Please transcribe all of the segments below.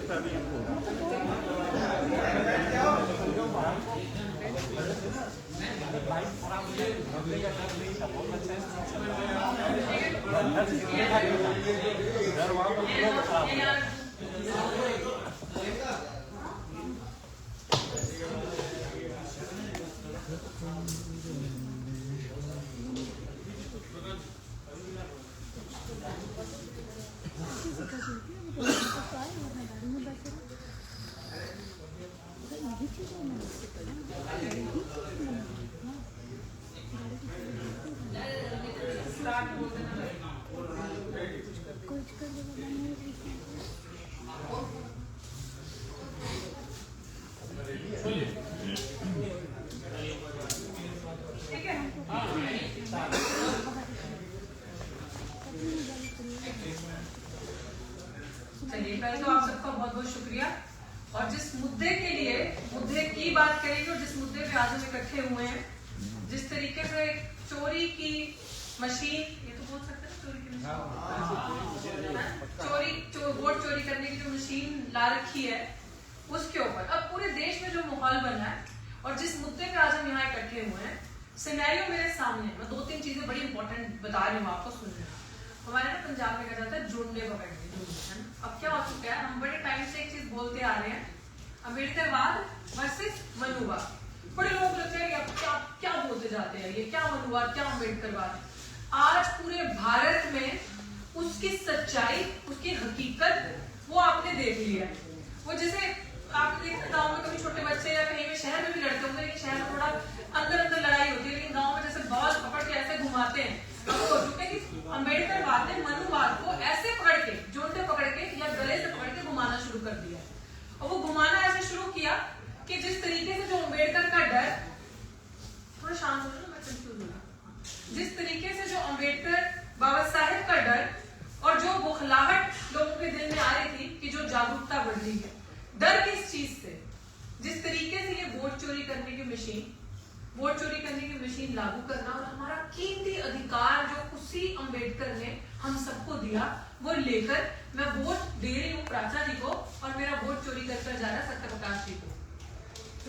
चलिए, पहले तो आप सबका बहुत बहुत शुक्रिया। और जिस मुद्दे के लिए मुद्दे की बात करेंगे और जिस मुद्दे पे आज हम इकट्ठे हुए हैं, जिस तरीके से चोरी की मशीन, ये तो बोल सकते हैं चोरी की मशीन, वोट चोरी करने की जो मशीन ला रखी है उसके ऊपर अब पूरे देश में जो माहौल बना है और जिस मुद्दे पे आज हम यहाँ इकट्ठे हुए हैं, सिनेरियो मेरे सामने, मैं 2-3 चीजें बड़ी इंपॉर्टेंट बता रही हूँ आपको, सुन रहे। हमारे ना पंजाब में कहा जाता है जुड़ने पकड़ने, अब क्या हो चुका है, हम बड़े टाइम से एक चीज बोलते आ रहे हैं, अम्बेडकरवाद वर्सेस मनुवाद। बड़े लोग लगते हैं कि अब क्या बोलते जाते हैं, ये क्या मनुवाद क्या अम्बेडकरवाद। आज पूरे भारत में उसकी सच्चाई, उसकी हकीकत वो आपने देख लिया है। वो जैसे आपने देखा गाँव में कभी छोटे बच्चे या कहीं में शहर में भी लड़ते होंगे, लेकिन शहर में थोड़ा अंदर लड़ाई होती है, लेकिन गाँव में जैसे बॉल पकड़ के ऐसे घुमाते हैं, अब हो चुके कि अम्बेडकरवाद ने मनुवाद को ऐसे पकड़ के, जोड़े पकड़ के या गले से पकड़ के घुमाना शुरू कर दिया। और वो घुमाना ऐसे शुरू किया कि जिस तरीके से जो अम्बेडकर का डर, थोड़ा शांत हो जाओ, मैं कंफ्यूज हूँ, जिस तरीके से जो अम्बेडकर बाबा साहेब का डर और जो बौखलाहट लोगों के दिल में आ रही थी कि जो जागरूकता बढ़ रही है, डर किस चीज से, जिस तरीके से ये वोट चोरी करने की मशीन लागू करना और हमारा कीमती अधिकार जो उसी अम्बेडकर ने हम सबको दिया, वो लेकर मैं वोट दे रही हूँ प्राचा जी को और मेरा वोट चोरी कर जा रहा है सत्यप्रकाश जी को।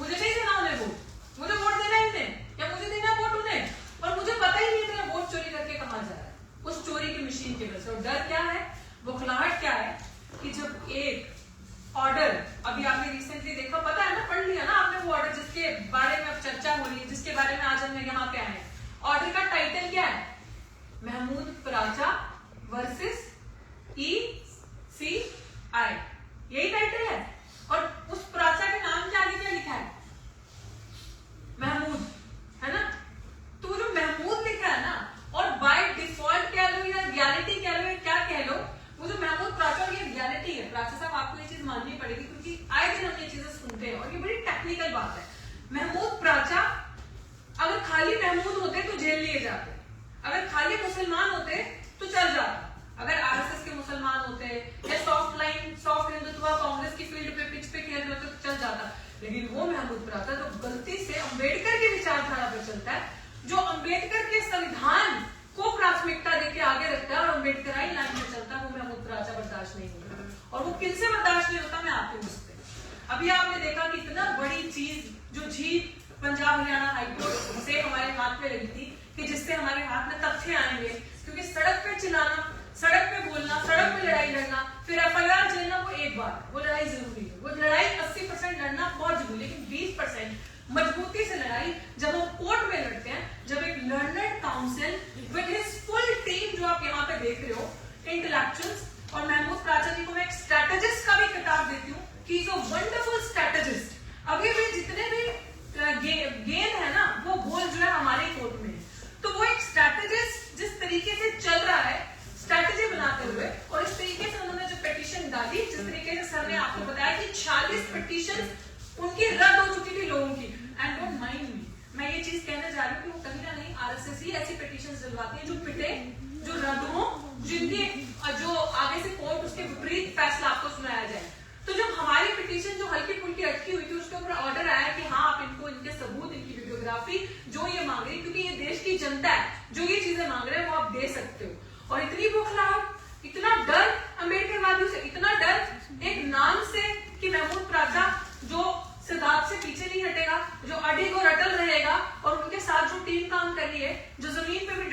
मुझे नहीं देना उन्हें वोट, मुझे वोट देना ही नहीं या मुझे देना वोट उन्हें, और मुझे पता ही नहीं मेरा वोट चोरी करके कहाँ जा रहा है उस चोरी की मशीन की वजह से। और डर क्या है, बौखलाहट क्या है कि जब एक ऑर्डर, अभी आपने रिसेंटली देखा, पता है ना, पढ़ लिया ना आपने वो ऑर्डर जिसके बारे में अब चर्चा हो रही है, जिसके बारे में आज हम यहाँ पे आए हैं। ऑर्डर का टाइटल क्या है, महमूद प्राचा वर्सेस ECI, यही टाइटल है। और उस प्राचा के नाम के आगे क्या लिखा है, महमूद, है ना। तो जो महमूद लिखा है ना, और बाय डिफॉल्ट कह लो या रियलिटी कह लो या क्या कह लो, वो जो महमूद प्राचा ये रियलिटी है। प्राचा साहब आपको ये चीज माननी पड़ेगी क्योंकि आए दिन हम ये चीजें सुनते हैं और ये बड़ी टेक्निकल बात है। महमूद प्राचा अगर खाली महमूद होते तो जेल लिए जाते, अगर खाली मुसलमान होते तो चल जाता, अगर आरएसएस के मुसलमान होते या सॉफ्ट हिंदुत्व कांग्रेस की फील्ड पे पिच पे खेल रहे होते तो चल जाता। लेकिन वो महमूद प्राचा जो गलती से अम्बेडकर की विचारधारा पर चलता है, जो अम्बेडकर के संविधान को प्राथमिकता देके आगे रखता है और अम्बेडकराई लाइन में चलता है, वो महमूद प्राचा बर्दाश्त नहीं होता। और वो किनसे बर्दाश्त नहीं होता, मैं आपको पूछते। अभी आपने देखा कि इतना बड़ी चीज जो जीत पंजाब हरियाणा हाईकोर्ट से हमारे हाथ में लगी थी कि जिससे हमारे हाथ में तथ्य आएंगे, क्योंकि सड़क पे चिल्लाना, सड़क पे बोलना, सड़क पे लड़ाई लड़ना, फिर FIR झेलना वो एक बात, वो लड़ाई जरूरी है। वो लड़ाई 80% लड़ना बहुत जरूरी, लेकिन 20% मजबूती से लड़ाई जब हम कोर्ट में लड़ते हैं, जब एक learned council with his full team, जो आप यहाँ पे देख रहे हो, इंटेलेक्चुअल्स, और महमूद प्राचा जी को मैं एक स्ट्रेटेजिस्ट का भी खिताब देती हूँ कि इज अ वंडरफुल स्ट्रेटेजिस्ट। अभी भी जितने भी गेम है ना, वो गोल जो है हमारे कोर्ट में है। तो वो एक स्ट्रेटेजिस्ट जिस तरीके से चल रहा है, स्ट्रेटेजी बनाते हुए, और इस तरीके से उन्होंने जो पिटीशन डाली, जिस तरीके से सर ने आपको बताया कि 40 पिटीशन उनकी रद्द हो चुकी थी लोगों की। एंड डोंट माइंड मी, मैं ये चीज कहने जा रही हूँ कि वो कहीं ना कहीं RSS ही ऐसी पिटीशन दिलवाती है जो पिटे, जो रद्द हो, जिनके जो आगे से कोर्ट उसके विपरीत फैसला आपको सुनाया जाए। तो जब हमारी पिटीशन जो हल्की फुल्की अटकी हुई थी, उसके ऊपर ऑर्डर आया कि हाँ आप इनको, इनके सबूत, इनकी वीडियोग्राफी जो ये मांग रही, क्योंकि ये देश की जनता है जो ये चीजें मांग रहे हैं, वो आप दे सकते हो। और इतनी बौखलाहट, इतना डर अम्बेडकरवादियों से, इतना डर एक नाम से कि महमूद प्राचा जो सिद्धार्थ से पीछे नहीं हटेगा, जो अडी को रटल रहेगा और उनके साथ जो टीम काम कर रही है, जो जमीन पे भी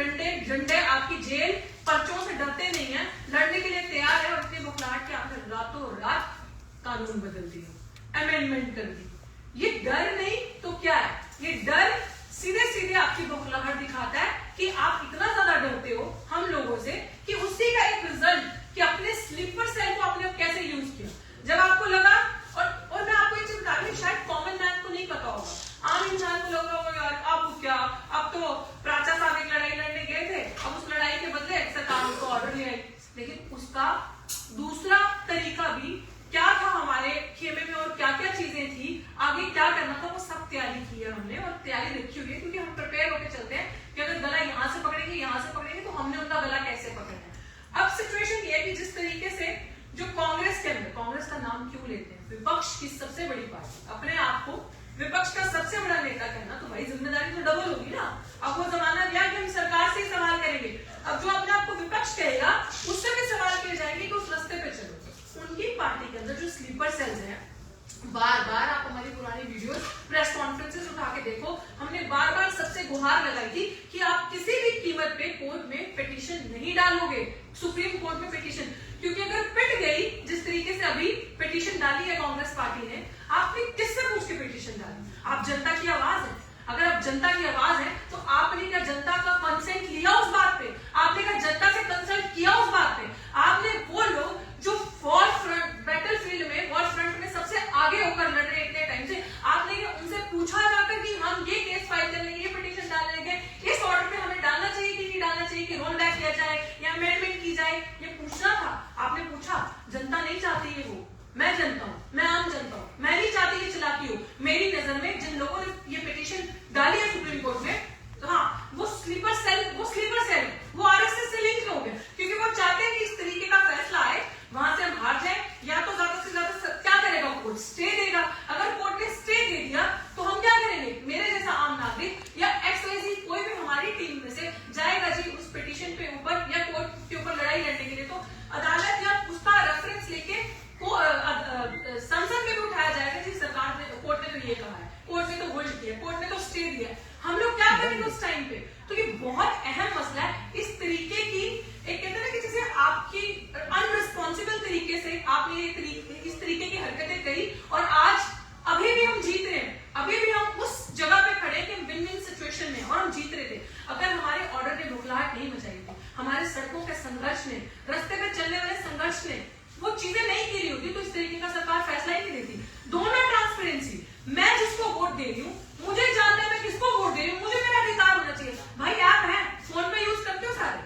डंडे आपकी जेल पर्चों से डरते नहीं है, लड़ने के लिए तैयार है और अपनी बुखलाहट के आखिर रातों रात कानून बदल दिया, अमेंडमेंट कर दी। ये डर नहीं तो क्या है, ये डर सीधे सीधे आपकी बुखलाहट दिखाता है कि आप इतना ज्यादा डरते हो हम लोगों से कि उसी का एक रिजल्ट कि अपने स्लीपर सेल को आपने कैसे यूज किया। जब आपको लगा, और मैं आपको ये चीज बता रही हूँ, शायद कॉमन मैन को नहीं पता होगा, आम इंसान को लग रहा होगा यार अब क्या, अब तो प्राचा साहब एक लड़ाई लड़ने गए थे, अब उस लड़ाई के बदले सरकार उनको ऑर्डर ले आई, लेकिन उसका दूसरा तरीका भी क्या था, हमारे खेमे में और क्या क्या चीजें थी, आगे क्या करना था, वो सब तैयारी की है हमने और तैयारी रखी हुई है, क्योंकि हम प्रिपेयर होकर चलते हैं कि अगर गला यहाँ से पकड़ेंगे तो हमने उनका गला कैसे पकड़ना है। अब सिचुएशन ये है कि जिस तरीके से जो कांग्रेस के अंदर, कांग्रेस का नाम क्यों लेते हैं, विपक्ष की सबसे बड़ी पार्टी, अपने आप को विपक्ष का सबसे बड़ा नेता कहना, तो भाई जिम्मेदारी तो डबल होगी ना। अब वो जमाना गया कि हम सरकार से ही सवाल करेंगे, अब जो अपने आप को विपक्ष कहेगा उससे भी सवाल किए जाएंगे कि उस रास्ते पे चलो। उनकी पार्टी के अंदर जो स्लीपर सेल्स हैं, बार बार आप हमारी पुरानी वीडियोस, प्रेस कॉन्फ्रेंसेस उठा के देखो, हमने बार बार सबसे गुहार लगाई थी कि आप किसी भी कीमत पे कोर्ट में पिटीशन नहीं डालोगे, सुप्रीम कोर्ट में पिटीशन, क्योंकि अगर पिट गई जिस तरीके से अभी पिटीशन डाली है कांग्रेस पार्टी ने, आपने किससे पूछ के पिटीशन डाली? आप जनता की आवाज है, अगर आप जनता की आवाज है तो आपने क्या जनता का कंसेंट लिया उस बात पे, आपने क्या जनता से कंसल्ट किया उस बात पे, आपने वो लोग जो वॉर फ्रंट, बैटल फील्ड में, वॉर फ्रंट में सबसे आगे होकर लड़ रहे इतने टाइम से, आपने उनसे पूछा जाकर कि हम ये केस फाइल कर लेंगे, ये पिटीशन डाल लेंगे, इस ऑर्डर पे हमें डालना चाहिए कि नहीं डालना चाहिए, कि रोल बैक किया जाए या अमेंडमेंट की जाए, ये पूछना था। आपने पूछा, जनता नहीं चाहती है वो, मैं जनता हूँ, मैं आम जनता हूँ, मैं नहीं चाहती ये चलाकी हो। मेरी नजर में जिन लोगों ने ये पिटीशन डाली है सुप्रीम कोर्ट में, तो हाँ वो स्लीपर सेल वो आरएसएस से लिंक हो गया, क्योंकि वो चाहते हैं कि इस तरीके का फैसला आए, वहां से हम हार जाए, या तो ज्यादा से ज्यादा क्या करेगा कोर्ट, स्टे देगा। अगर कोर्ट ने स्टे दे दिया तो हम क्या करेंगे, मेरे जैसा आम नागरिक या XYZ कोई भी हमारी टीम में से जाएगा जी उस पिटीशन पे ऊपर या कोर्ट के ऊपर लड़ाई लड़ने के लिए, तो अदालत या उसका रेफरेंस लेके संसद में भी उठाया जाएगा जी सरकार ने, कोर्ट ने तो ये कहा है, कोर्ट ने तो होल्ड किया, कोर्ट ने तो स्टे दिया है, हम लोग क्या करेंगे उस टाइम पे। तो ये बहुत अहम मसला है। इस तरीके की एक कहते हैं कि जैसे आपकी अनरिस्पॉन्सिबल तरीके से आपने इस तरीके की हरकतें करी और आज अभी भी हम जीत रहे हैं, अभी भी हम उस जगह पे खड़े कि हम विन विन सिचुएशन में और हम जीत रहे थे। अगर हमारे ऑर्डर ने बुखलाहट नहीं मचाई थी, हमारे सड़कों के संघर्ष ने, रास्ते पे चलने वाले संघर्ष ने वो चीजें नहीं की रही होती, तो इस तरीके का सरकार फैसला ही नहीं देती। दोनों ट्रांसपेरेंसी, मैं जिसको वोट दे रही हूँ मुझे जानना है मैं किसको वोट दे रही हूँ, मुझे मेरा अधिकार होना चाहिए। भाई ऐप है, फोन पे यूज करते हो, सारे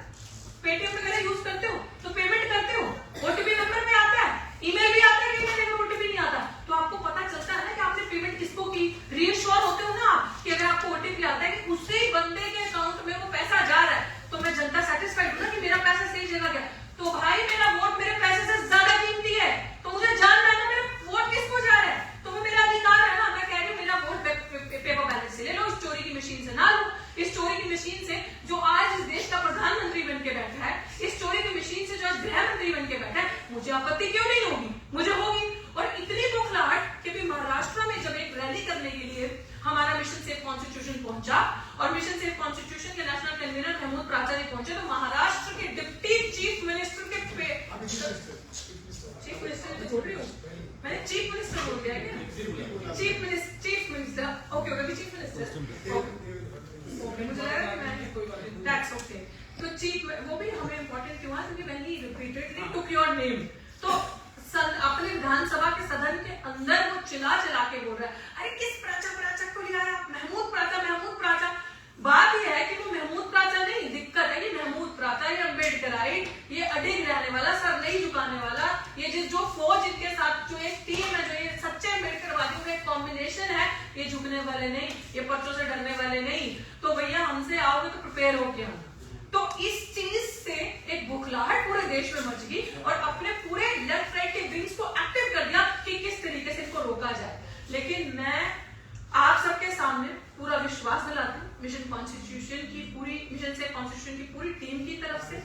पेटीएम वगैरह यूज करते हो तो पेमेंट करते हो, ओटीपी नंबर पे आता है, ईमेल भी आता है, कि ईमेल में ओटीपी नहीं आता, तो आपको पता चलता है ना कि आपने पेमेंट किसको की। रीअश्योर होते हो ना आप कि अगर आपको ओटीपी आता है कि उसी बंदे के अकाउंट में वो पैसा जा रहा है, तो मैं जनता सेटिस्फाइड हूं ना कि मेरा पैसा सही जगह गया। तो भाई मेरा वोट मेरे पैसे से ज्यादा कीमती है, तो मुझे जानना है ना मेरा वोट किसको जा रहा है, तो वो मेरा अधिकार है ना। मैं कह रही हूँ मेरा वोट पेपर बैलेट से ले लो, इस चोरी की मशीन से ना लो, इस चोरी की मशीन से जो आज इस देश का प्रधानमंत्री बन के बैठा है, इस चोरी की मशीन से जो आज गृह मंत्री बन के बैठा है, मुझे आपत्ति क्यों नहीं होगी, मुझे होगी। और इतनी बुखलाहट कि महाराष्ट्र में जब एक रैली करने के लिए हमारा मिशन सेफ कॉन्स्टिट्यूशन पहुंचा और मिशन सेफ कॉन्स्टिट्यूशन के नेशनल कन्वीनर महमूद प्राचा जी पहुंचे, तो महाराष्ट्र के डिप्टी चीफ मिनिस्टर के चीफ मिनिस्टर बोल रही हूँ मैंने, चीफ मिनिस्टर बोल दिया क्या, chief minister okay okay chief minister okay मुझे लगा कि मैं दैट्स ओके। तो चीफ वो भी हमें इंपॉर्टेंट क्यों है क्योंकि when he repeatedly took your name, तो अपने विधानसभा के सदन के अंदर वो चिल्ला के बोल रहा है अरे किस प्राचा को लिया है आप, महमूद प्राचा। बात यह है कि वो महमूद प्राचा नहीं, दिक्कत है कि महमूद प्राचा ये अम्बेडकराइट, ये अडिग रहने वाला, सर नहीं झुकाने वाला, ये जो फौज इनके साथ जो एक टीम है, जो ये सच्चे अम्बेडकरवादियों का एक कॉम्बिनेशन है, ये झुकने वाले नहीं, ये पर्चों से डरने वाले नहीं। तो भैया हमसे आओगे तो प्रिपेयर होके आना। तो इस चीज से एक बुखलाहट पूरे देश में मच गई और अपने पूरे लेफ्ट राइट के विंग्स को एक्टिव कर दिया कि किस तरीके से इनको रोका जाए। लेकिन मैं आप सबके सामने पूरा विश्वास दिलाती हूँ मिशन से कॉन्स्टिट्यूशन की पूरी टीम की तरफ से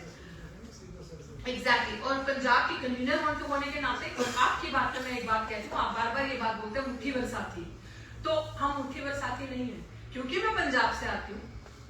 एग्जैक्टली और पंजाब की कन्वीनर होने के नाते, और आपकी बात में मैं एक बात कहती हूँ, आप बार बार ये बात बोलते हैं मुट्ठी भर साथी, तो हम मुट्ठी भर साथी नहीं है, क्योंकि मैं पंजाब से आती हूँ।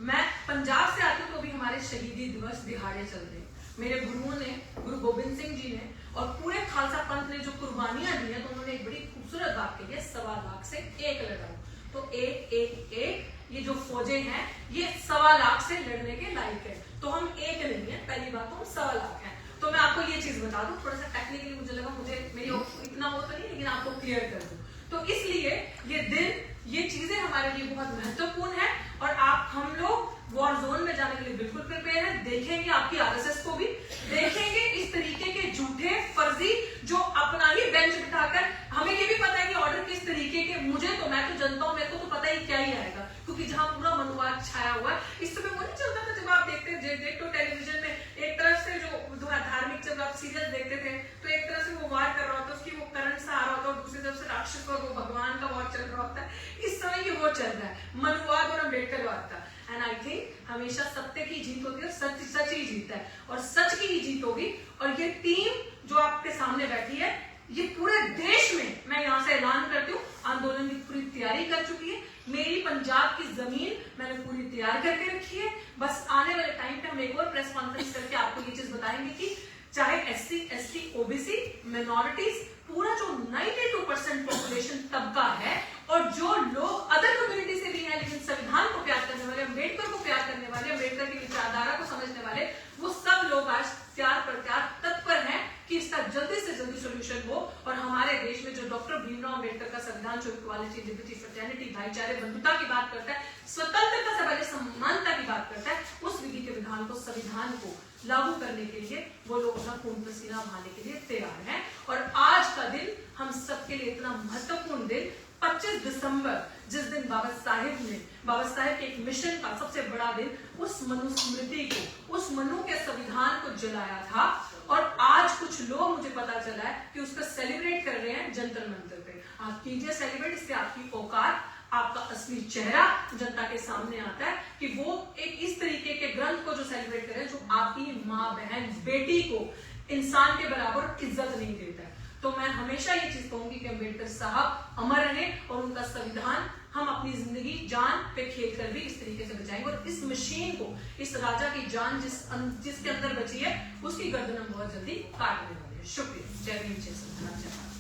मैं पंजाब से आती हूँ तो भी हमारे शहीदी दिवस दिहाड़े चल रहे हैं। मेरे गुरुओं ने, गुरु गोबिंद सिंह जी ने और पूरे खालसा पंथ ने जो कुर्बानियां दी हैं, तो उन्होंने एक बड़ी खूबसूरत बात कही है, 1.25 लाख से 1 लड़ाओ। तो 1 ये जो फौजें हैं ये 1.25 लाख से लड़ने के लायक है, तो हम एक नहीं है, पहली बात तो हम 1.25 लाख हैं। तो मैं आपको ये चीज बता दूं, थोड़ा सा टेक्निकली मुझे लगा, मुझे मेरी इतना वो तो नहीं, लेकिन आपको क्लियर कर दूं। तो इसलिए ये दिन, ये चीजें हमारे लिए बहुत महत्वपूर्ण है, और हम लोग वॉर जोन में जाने के लिए बिल्कुल प्रिपेयर है। देखेंगे आपकी आरएसएस को भी, देखेंगे इस तरीके के झूठे फर्जी जो अपना ही बेंच बिठाकर, हमें ये भी पता है कि ऑर्डर किस तरीके के, मैं तो जनता हूं, मेरे को तो पता ही क्या ही आएगा, क्योंकि जहां पूरा मनोवाद छाया हुआ है। इस समय वो नहीं चलता था जब आप देखते टेलीविजन में, एक तरफ से जो धार्मिक, जब आप सीरियल देखते थे तो एक तरफ से वो वार कर रहा होता, उसकी वो करंट सा आ रहा होता, और दूसरी तरफ से राक्षस और वो भगवान का वॉर चल रहा होता है। इस समय ये वो चल रहा है, मनोवाद और अम्बेडकरवाद का। एंड आई थिंक हमेशा सत्य की जीत होती है, और सच ही जीतता है, और सच की ही जीत होगी। और ये टीम जो आपके सामने बैठी है, ये पूरे देश में, मैं यहाँ से ऐलान करती हूँ, आंदोलन की पूरी तैयारी कर चुकी है। मेरी पंजाब की जमीन मैंने पूरी तैयार करके रखी है। बस आने वाले टाइम पे हम एक और प्रेस कॉन्फ्रेंस करके आपको ये चीज बताएंगे कि चाहे SC, ST, OBC, मिनोरिटीज, पूरा जो 92% पॉपुलेशन तबका है, और जो लोग अदर कम्युनिटी से भी हैं लेकिन संविधान को प्यार करने वाले, अम्बेडकर को प्यार करने वाले, अम्बेडकर की विचारधारा को समझने वाले, वो सब लोग आज तत्पर हैं कि इसका जल्दी से जल्दी सोल्यूशन हो। और हमारे देश में जो डॉक्टर भीमराव अम्बेडकर का संविधान, जो इक्वालिटी, लिबर्टी, फ्रेटर्निटी, भाईचारे, बंधुता की बात करता है, स्वतंत्रता से पहले समानता की बात करता है, उस विधि के विधान को, संविधान को लागू करने के लिए वो लोग अपना खून पसीना बहाने के लिए तैयार हैं। और आज का दिन हम सबके लिए इतना महत्वपूर्ण दिन, 25 दिसंबर, जिस दिन बाबा साहेब के एक मिशन का सबसे बड़ा दिन, उस मनुस्मृति को, उस मनु के संविधान को जलाया था। और आज कुछ लोग, मुझे पता चला है कि उसका सेलिब्रेट कर रहे हैं जंतर मंतर पे। आप कीजिए सेलिब्रेट, इससे आपकी औकात, आपका असली चेहरा जनता के सामने आता है कि वो एक इस तरीके के ग्रंथ को जो सेलिब्रेट करें, जो आपकी माँ, बहन, बेटी को इंसान के बराबर इज्जत नहीं देता है। तो मैं हमेशा ये चीज कहूंगी कि अम्बेडकर साहब अमर रहे, और उनका संविधान हम अपनी जिंदगी जान पे खेल कर भी इस तरीके से बचाएंगे। और इस मशीन को, इस राजा की जान जिसके अंदर बची है, उसकी गर्दन हम बहुत जल्दी काटने वाले हैं। शुक्रिया। जय भीम, जय संविधान, जय भारत।